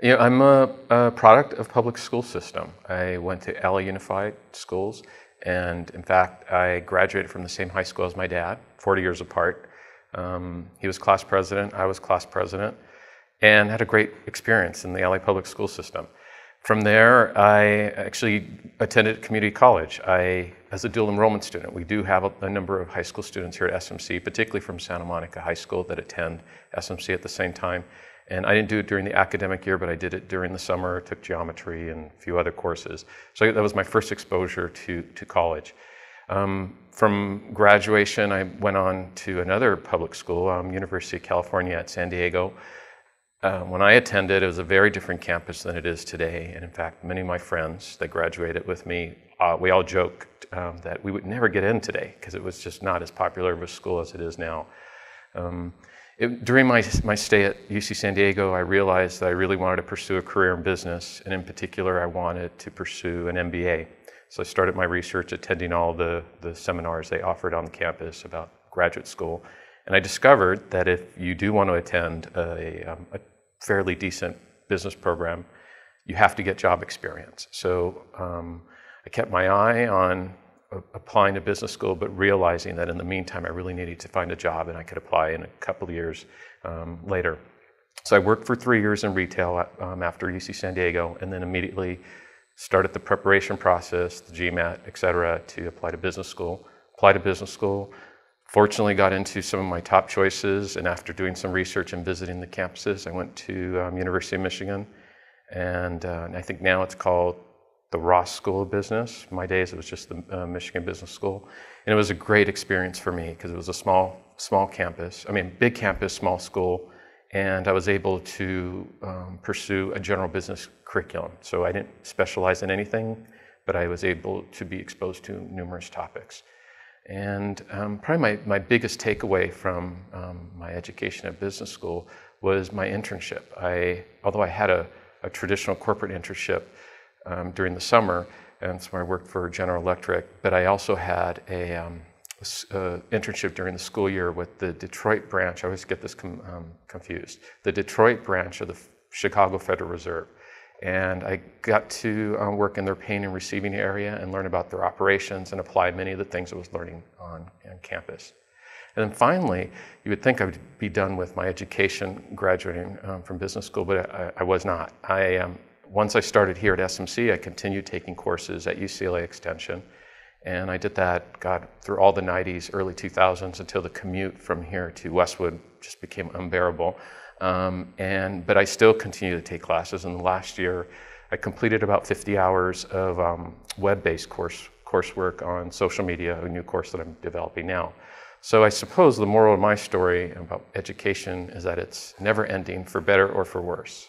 You know, I'm a product of public school system. I went to LA Unified Schools, and in fact, I graduated from the same high school as my dad, 40 years apart. He was class president, I was class president, and had a great experience in the LA public school system. From there, I actually attended community college. As a dual enrollment student, we do have a number of high school students here at SMC, particularly from Santa Monica High School, that attend SMC at the same time. And I didn't do it during the academic year, but I did it during the summer, took geometry and a few other courses. So that was my first exposure to college. From graduation, I went on to another public school, University of California at San Diego. When I attended, it was a very different campus than it is today. And in fact, many of my friends that graduated with me, we all joked that we would never get in today because it was just not as popular of a school as it is now. During my stay at UC San Diego, I realized that I really wanted to pursue a career in business, and in particular, I wanted to pursue an MBA. So I started my research attending all the seminars they offered on the campus about graduate school. And I discovered that if you do want to attend a fairly decent business program, you have to get job experience. So I kept my eye on applying to business school, but realizing that in the meantime, I really needed to find a job and I could apply in a couple of years later. So I worked for 3 years in retail after UC San Diego, and then immediately started the preparation process, the GMAT, et cetera, to apply to business school. Applied to business school, fortunately got into some of my top choices, and after doing some research and visiting the campuses, I went to University of Michigan, and I think now it's called the Ross School of Business. In my days, it was just the Michigan Business School. And it was a great experience for me because it was a small campus. I mean, big campus, small school. And I was able to pursue a general business curriculum. So I didn't specialize in anything, but I was able to be exposed to numerous topics. And probably my biggest takeaway from my education at business school was my internship. Although I had a traditional corporate internship during the summer, and so I worked for General Electric, but I also had a internship during the school year with the Detroit branch. I always get this confused. The Detroit branch of the Chicago Federal Reserve. And I got to work in their paying and receiving area and learn about their operations and apply many of the things I was learning on campus. And then finally, you would think I would be done with my education graduating from business school, but I was not. Once I started here at SMC, I continued taking courses at UCLA Extension. And I did that, through all the 90s, early 2000s, until the commute from here to Westwood just became unbearable. But I still continue to take classes. And last year, I completed about 50 hours of web-based coursework on social media, a new course that I'm developing now. So I suppose the moral of my story about education is that it's never ending, for better or for worse.